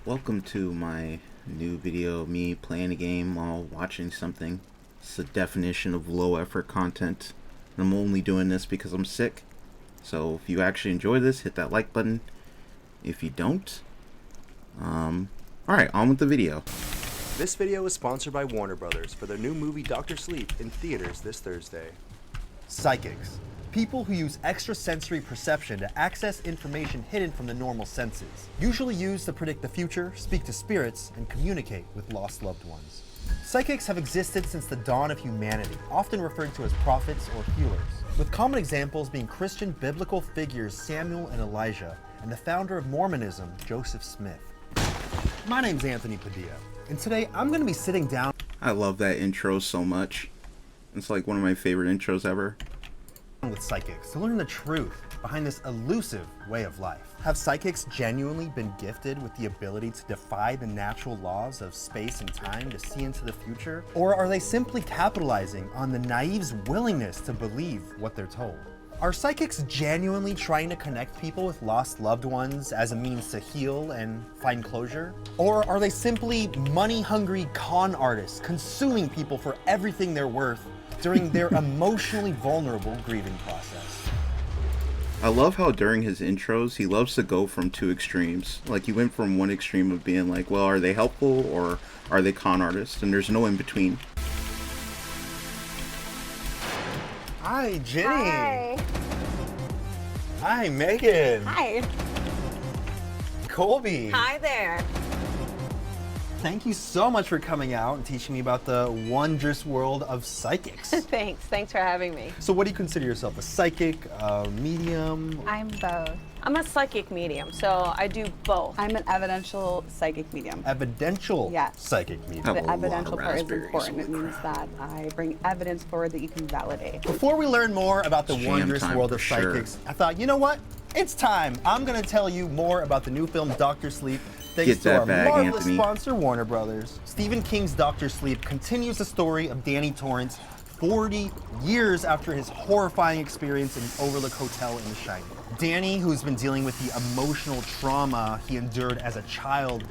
Welcome to my new video of me playing a game while watching something. It's the definition of low effort content. I'm only doing this because I'm sick. So if you actually enjoy this, hit that like button. If you don't, alright, on with the video. This video is sponsored by Warner Brothers for their new movie Dr. Sleep in theaters this Thursday. Psychics. People who use extrasensory perception to access information hidden from the normal senses, usually used to predict the future, speak to spirits, and communicate with lost loved ones. Psychics have existed since the dawn of humanity, often referred to as prophets or healers, with common examples being Christian biblical figures Samuel and Elijah, and the founder of Mormonism, Joseph Smith. My name's Anthony Padilla, and today I'm going to be sitting down I love that intro so much. It's like one of my favorite intros ever. with psychics to learn the truth behind this elusive way of life. Have psychics genuinely been gifted with the ability to defy the natural laws of space and time to see into the future? Or are they simply capitalizing on the naive's willingness to believe what they're told? Are psychics genuinely trying to connect people with lost loved ones as a means to heal and find closure? Or are they simply money-hungry con artists consuming people for everything they're worth during their emotionally vulnerable grieving process? I love how during his intros, he loves to go from two extremes. Like, he went from one extreme of being like, well, are they helpful or are they con artists? And there's no in between. Hi, Jenny. Hi. Hi, Megan. Hi. Colby. Hi there. Thank you so much for coming out and teaching me about the wondrous world of psychics. Thanks. Thanks for having me. So what do you consider yourself, a psychic, a medium? I'm both. I'm a psychic medium, so I do both. I'm an evidential psychic medium. Evidential Yes. psychic medium. Have The a lot of evidential part is raspberries. important. It Holy means that I bring evidence forward that you can validate. Before we learn more about the Jam wondrous time world for of sure. psychics, I thought, you know what? It's time. I'm going to tell you more about the new film Dr. Sleep, thanks Get to that our bag, marvelous Anthony. sponsor, Warner Brothers. Stephen King's Dr. Sleep continues the story of Danny Torrance 40 years after his horrifying experience in Overlook Hotel in The Shining. Danny, who's been dealing with the emotional trauma he endured as a child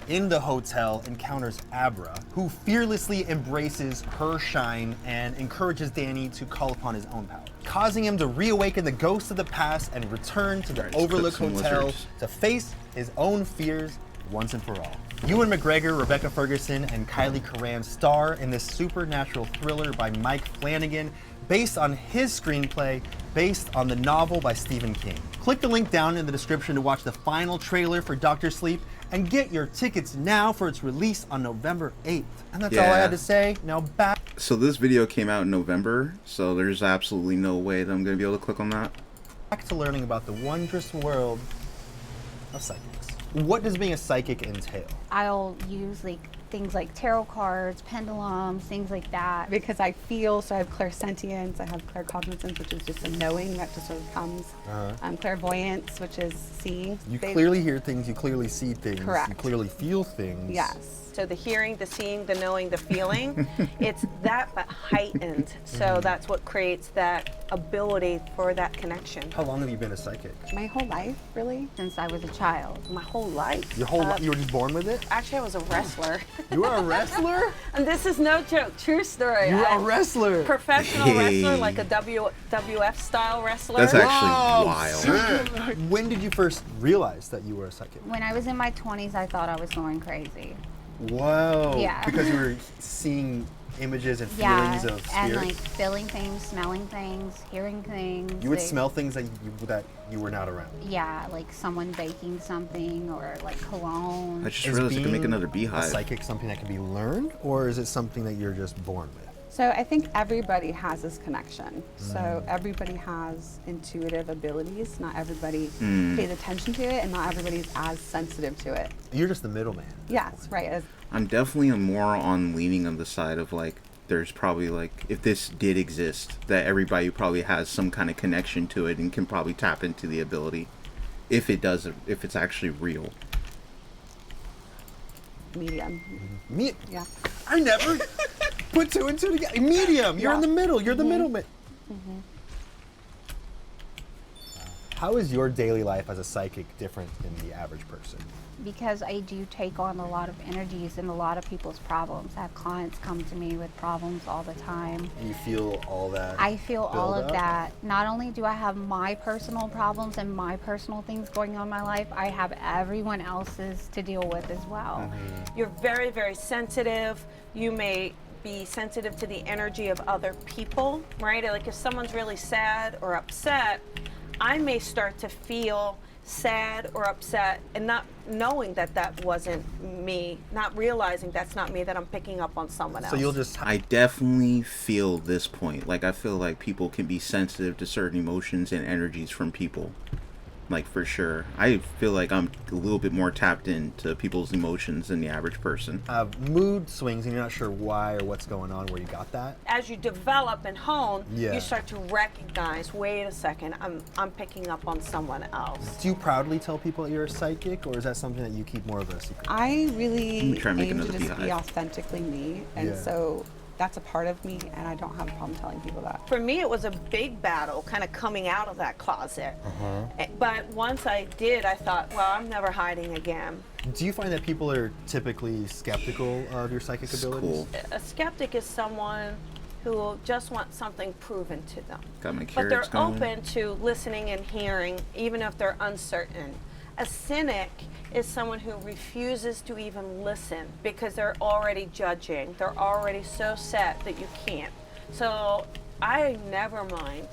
in the hotel, encounters Abra, who fearlessly embraces her shine and encourages Danny to call upon his own power, causing him to reawaken the ghosts of the past and return to the Alright, let's Overlook cook some Hotel lizards. to face his own fears once and for all. Ewan McGregor, Rebecca Ferguson, and Kylie Curran star in this supernatural thriller by Mike Flanagan, based on his screenplay, based on the novel by Stephen King. Click the link down in the description to watch the final trailer for Dr. Sleep and get your tickets now for its release on November 8th. And that's all I Yeah. had to say. Now back So this video came out in November, so there's absolutely no way that I'm going to be able to click on that. to learning about the wondrous world of psychics. What does being a psychic entail? I'll use things like tarot cards, pendulums, things like that, because I feel, so I have clairsentience, I have claircognizance, which is just a knowing that just sort of comes. Clairvoyance, which is seeing. You clearly hear things, you clearly see things, you Correct. clearly feel things. Yes. So the hearing, the seeing, the knowing, the feeling, it's that but heightened. So that's what creates that ability for that connection. How long have you been a psychic? My whole life, really, since I was a child. My whole life. Your whole life? You were just born with it? Actually, I was a wrestler. You were a wrestler? And this is no joke, true story. You were a I'm wrestler? Professional wrestler, Hey. like a WWF style wrestler. That's actually Wow. wild. When did you first realize that you were a psychic? When I was in my 20s, I thought I was going crazy. Whoa. Yeah. Because you were seeing images and Yeah, feelings of and spirits? like feeling things, smelling things, hearing things. You would like- smell things that you were not around. Yeah, like someone baking something or like cologne. I just Is realized I could make being another a beehive. psychic something that can be learned, or is it something that you're just born with? So I think everybody has this connection. So everybody has intuitive abilities. Not everybody pays attention to it, and not everybody's as sensitive to it. You're just the middleman. Yes, right. I'm definitely more on leaning on the side of like, there's probably like, if this did exist, that everybody probably has some kind of connection to it and can probably tap into the ability. If it does, if it's actually real. Medium. Me? Yeah. I never put two and two together. Medium. You're in the middle. You're the middleman. How is your daily life as a psychic different than the average person? Because I do take on a lot of energies and a lot of people's problems. I have clients come to me with problems all the time. And you feel all that? I feel all build of up? that. Not only do I have my personal problems and my personal things going on in my life, I have everyone else's to deal with as well. You're very, very sensitive. You may be sensitive to the energy of other people, right? Like if someone's really sad or upset, I may start to feel sad or upset and not knowing that that wasn't me, not realizing that's not me, that I'm picking up on someone else. So you'll just I definitely feel this point. Like, I feel like people can be sensitive to certain emotions and energies from people. Like, for sure. I feel like I'm a little bit more tapped into people's emotions than the average person. have mood swings and you're not sure why or what's going on, where you got that. As you develop and hone, Yeah. you start to recognize, wait a second, I'm picking up on someone else. Do you proudly tell people that you're a psychic, or is that something that you keep more of a secret? I really me try and make aim to another just be beehive. authentically me, and Yeah. so that's a part of me, and I don't have a problem telling people that. For me, it was a big battle kind of coming out of that closet. But once I did, I thought, well, I'm never hiding again. Do you find that people are typically skeptical of your psychic It's abilities? cool. A skeptic is someone who just wants something proven to them. Got my But they're carrots going. open to listening and hearing, even if they're uncertain. A cynic is someone who refuses to even listen because they're already judging. They're already so set that you can't. So I never mind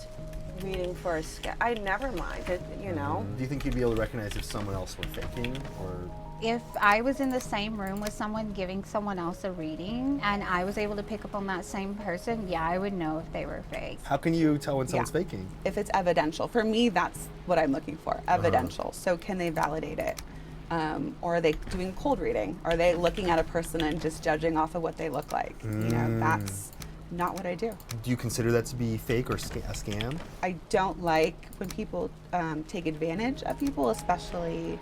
reading for a skeptic. I never mind it, you know. Do you think you'd be able to recognize if someone else were faking, or If I was in the same room with someone giving someone else a reading and I was able to pick up on that same person, yeah, I would know if they were fake. how can you tell when someone's Yeah. faking? If it's evidential, for me, that's what I'm looking for, evidential. So can they validate it? Or are they doing cold reading? Are they looking at a person and just judging off of what they look like? You know, that's not what I do. Do you consider that to be fake or a scam? I don't like when people take advantage of people, especially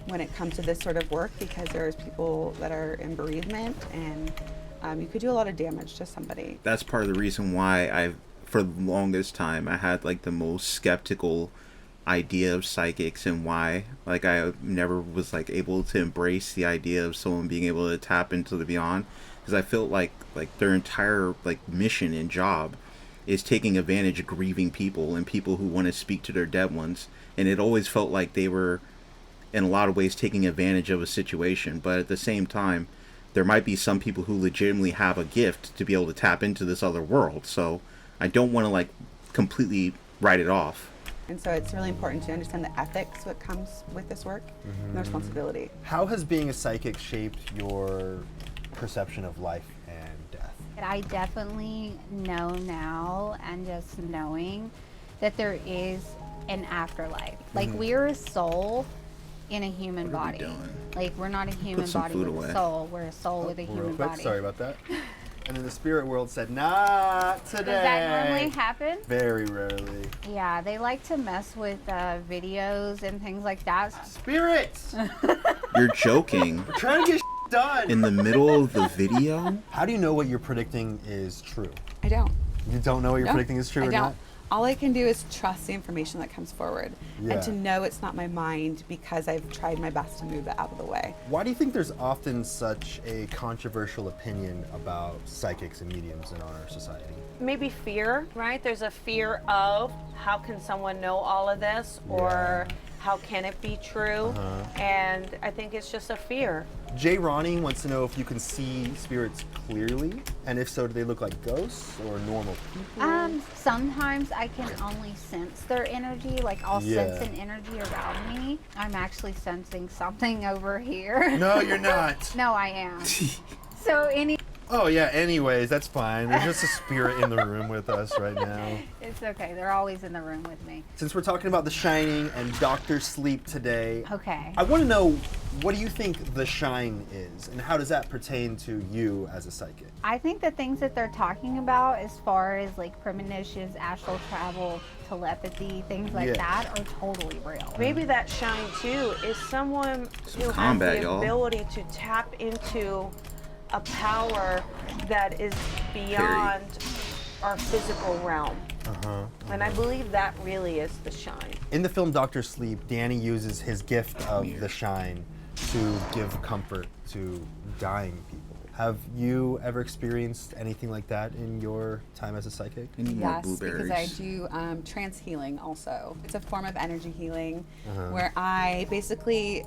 when it comes to this sort of work, because there's people that are in bereavement, and you could do a lot of damage to somebody. That's part of the reason why for the longest time, I had like the most skeptical idea of psychics, and why like I never was like able to embrace the idea of someone being able to tap into the beyond, because I felt like their entire like mission and job is taking advantage of grieving people and people who want to speak to their dead ones, and it always felt like they were in a lot of ways taking advantage of a situation. But at the same time, there might be some people who legitimately have a gift to be able to tap into this other world, so I don't want to like completely write it off. And so it's really important to understand the ethics that comes with this work and the responsibility. How has being a psychic shaped your perception of life and death? And I definitely know now, and just knowing that there is an afterlife. Like we're a soul in a human What are we body. doing? Like we're not a human some body food with away. a soul. We're a soul with a Real human quick, body. sorry about that. And then the spirit world said, not today. Does that normally happen? Very rarely. Yeah, they like to mess with videos and things like that. Spirits! You're joking. We're trying to get done. In the middle of the video? How do you know what you're predicting is true? I don't. You don't know what you're No, predicting is true I or don't. not? All I can do is trust the information that comes forward, Yeah. and to know it's not my mind, because I've tried my best to move it out of the way. Why do you think there's often such a controversial opinion about psychics and mediums in our society? Maybe fear, right? There's a fear of how can someone know all of this, or how can it be true? And I think it's just a fear. Jay Ronnie wants to know if you can see spirits clearly, and if so, do they look like ghosts or normal people? Sometimes I can only sense their energy. Like I'll sense an energy around me. I'm actually sensing something over here. No, you're not. No, I am. So Oh yeah, anyways, that's fine. There's just a spirit in the room with us right now. it's okay. They're always in the room with me. Since we're talking about The Shining and Dr. Sleep today, Okay. I want to know, what do you think The Shine is, and how does that pertain to you as a psychic? I think the things that they're talking about as far as like premonitions, astral travel, telepathy, things like Yeah. that are totally real. Maybe that shine too is someone Some who combat, has the y'all. ability to tap into a power that is beyond our physical realm. And I believe that really is the shine. In the film Doctor Sleep, Danny uses his gift of the shine to give comfort to dying people. Have you ever experienced anything like that in your time as a psychic? Any more Yes, blueberries? because I do trance healing also. It's a form of energy healing where I basically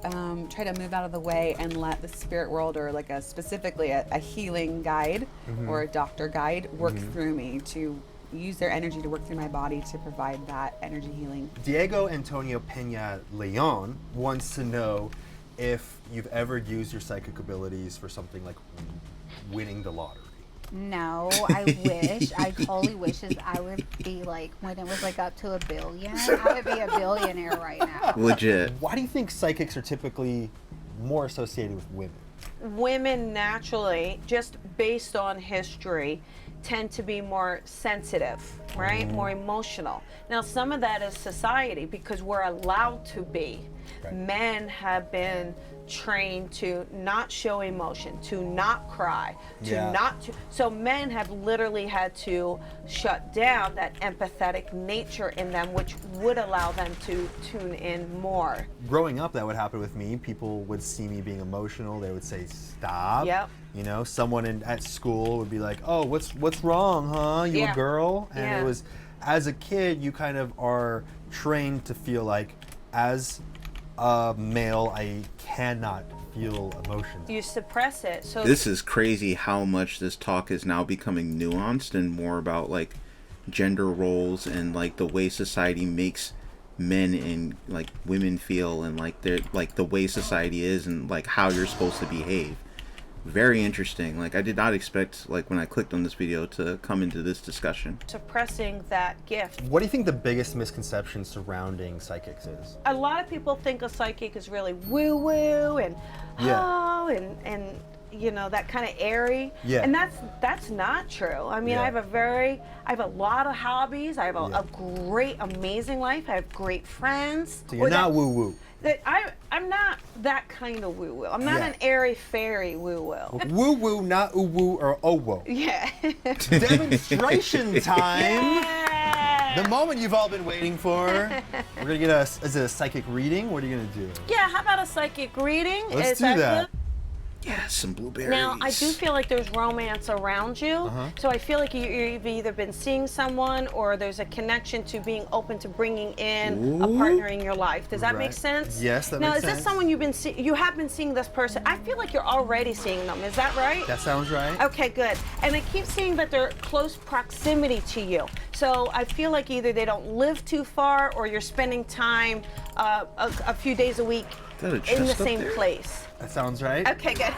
try to move out of the way and let the spirit world, or like specifically a healing guide or a doctor guide, work through me to use their energy to work through my body to provide that energy healing. Diego Antonio Peña Leon wants to know if you've ever used your psychic abilities for something like winning the lottery. No, I wish. I totally wish I would be like, when it was like up to $1 billion, I would be a billionaire right now. Legit. Why do you think psychics are typically more associated with women? Women naturally, just based on history, tend to be more sensitive, right? More emotional. Now, some of that is society because we're allowed to be. Right. Men have been trained to not show emotion, to not cry, to Yeah. not to. So men have literally had to shut down that empathetic nature in them, which would allow them to tune in more. Growing up, that would happen with me. People would see me being emotional. They would say, "Stop." Yep. You know, someone at school would be like, "Oh, what's wrong, huh? You Yeah. a girl?" And Yeah. it was, as a kid, you kind of are trained to feel like, as a male, I cannot feel emotions. You suppress it. So This is crazy how much this talk is now becoming nuanced and more about like gender roles and like the way society makes men and like women feel, and like the way society is and like how you're supposed to behave. Very interesting. Like I did not expect, like when I clicked on this video, to come into this discussion. suppressing that gift. What do you think the biggest misconception surrounding psychics is? A lot of people think a psychic is really woo-woo and Yeah. and you know, that kind of airy. Yeah. And that's not true. I mean, Yeah. I have a lot of hobbies. I have Yeah. a great, amazing life. I have great friends. So you're not woo-woo. I'm not that kind of woo-woo. I'm not Yeah. an airy fairy woo-woo. Woo-woo, not ooh-woo or oh-woo. Yeah. Demonstration time! Yeah. The moment you've all been waiting for. We're gonna get is it a psychic reading? What are you gonna do? Yeah, how about a psychic reading? Let's Is do that. good? Yeah, some blueberries. Now, I do feel like there's romance around you. So I feel like you've either been seeing someone or there's a connection to being open to bringing in a Ooh. partner in your life. Does that make Right. sense? Yes, that now, makes is this sense. someone you have been seeing this person? I feel like you're already seeing them. Is that right? That sounds right. Okay, good. And I keep seeing that they're close proximity to you. So I feel like either they don't live too far or you're spending time a few days a week Is that a in chest the up same there? place. That sounds right. Okay, good.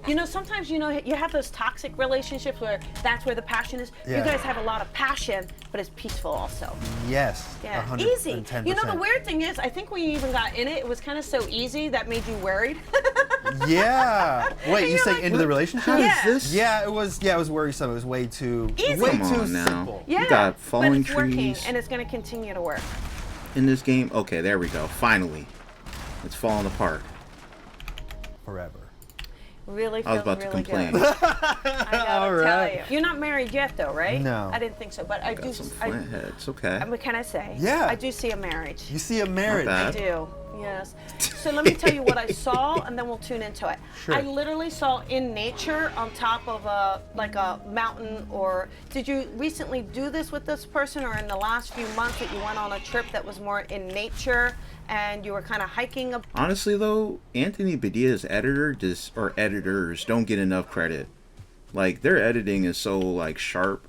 You know, sometimes, you know, you have those toxic relationships where that's where the passion is. Yeah. You guys have a lot of passion, but it's peaceful also. Yes. Yeah, 110%. easy. You know, the weird thing is, I think when you even got in it, it was kind of so easy that made you worried. Yeah. Wait, you You're say like, into the relationship? How Yeah. is this? Yeah, it was worrisome. It was way too Easy. way Come too on now. simple. Yeah, You got falling but it's working, trees and it's going to continue to work. in this game. Okay, there we go. Finally, it's falling apart. Forever. Really I was feels about to really complain. good. I gotta All tell right. you. You're not married yet, though, right? No. I didn't think so, but I Got do. some I flint heads. Okay. mean, can I say? Yeah. I do see a marriage. You see a marriage. bad. I do, yes. So let me tell you what I saw, and then we'll tune into it. Sure. I literally saw in nature on top of a mountain. Or did you recently do this with this person, or in the last few months that you went on a trip that was more in nature and you were kind of hiking up? Honestly, though, Anthony Padilla's editors don't get enough credit. Like, their editing is so like sharp.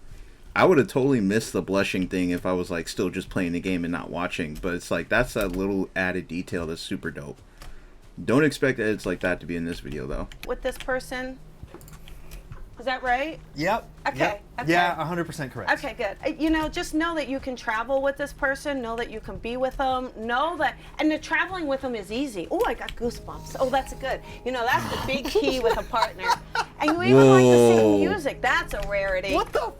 I would have totally missed the blushing thing if I was like still just playing the game and not watching. But it's like that's that little added detail that's super dope. Don't expect edits like that to be in this video, though. With this person. Is that right? Yep. Okay, Yep. okay. Yeah, 100% correct. Okay, good. You know, just know that you can travel with this person. Know that you can be with them. Know that, and the traveling with them is easy. Oh, I got goosebumps. Oh, that's good. You know, that's the big key with a partner. And you even like to sing Whoa. music. That's a rarity. What the?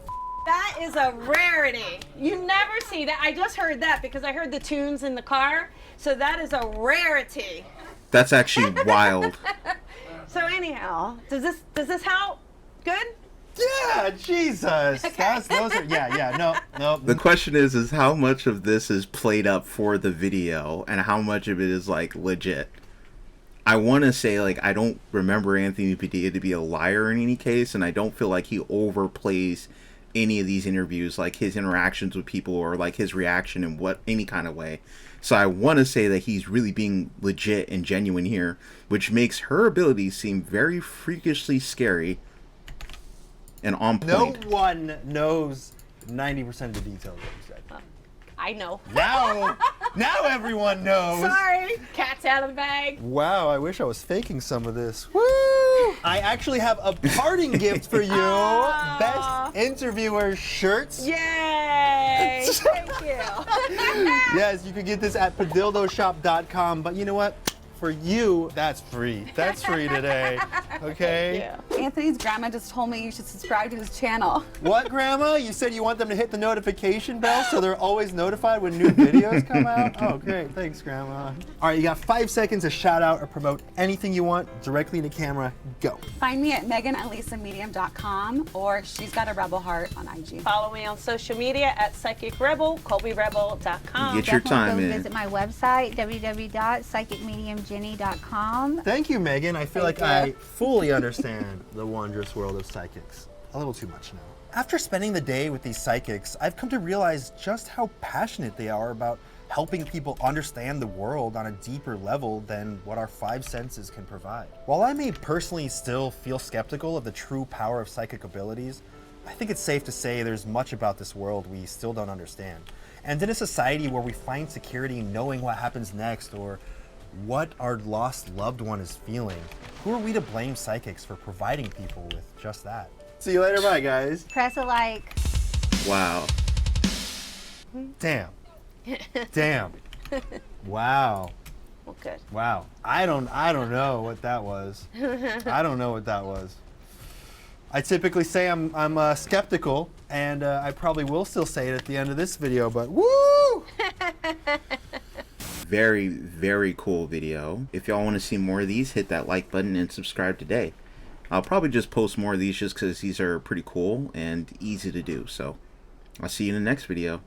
That is a rarity. You never see that. I just heard that because I heard the tunes in the car. So that is a rarity. That's actually wild. So anyhow, does this help? Good? Yeah, Jesus. No. The question is how much of this is played up for the video and how much of it is like legit. I want to say, like, I don't remember Anthony Padilla to be a liar in any case, and I don't feel like he overplays any of these interviews, like his interactions with people or like his reaction in any kind of way. So I want to say that he's really being legit and genuine here, which makes her abilities seem very freakishly scary and on point. No one knows 90% of the details of what you said. I know. Now everyone knows. Sorry, cat's out of the bag. Wow, I wish I was faking some of this. Woo! I actually have a parting gift for you. Best interviewer shirts. Yay! Thank you. Yes, you can get this at padildoshop.com, but you know what? For you, that's free. That's free today. Okay? Anthony's grandma just told me you should subscribe to his channel. What, Grandma? You said you want them to hit the notification bell so they're always notified when new videos come out? Oh, great. Thanks, Grandma. All right, you got 5 seconds to shout out or promote anything you want directly into camera. Go. Find me at meganalissamedium.com or She's Got a Rebel Heart on IG. Follow me on social media at Psychic Rebel, ColbyRebel.com. Get your time Go in. visit my website, www.psychicmediumjenny.com. Thank you, Megan. I feel like I fully understand the wondrous world of psychics. A little too much now. After spending the day with these psychics, I've come to realize just how passionate they are about helping people understand the world on a deeper level than what our 5 senses can provide. While I may personally still feel skeptical of the true power of psychic abilities, I think it's safe to say there's much about this world we still don't understand. And in a society where we find security in knowing what happens next or what our lost loved one is feeling, who are we to blame psychics for providing people with just that? See you later, bye guys. Press a like. Wow. Damn. Wow. Well, good. Wow. I don't know what that was. I don't know what that was. I typically say I'm skeptical, and I probably will still say it at the end of this video, but woo! Very, very cool video. If y'all want to see more of these, hit that like button and subscribe today. I'll probably just post more of these just because these are pretty cool and easy to do. So I'll see you in the next video.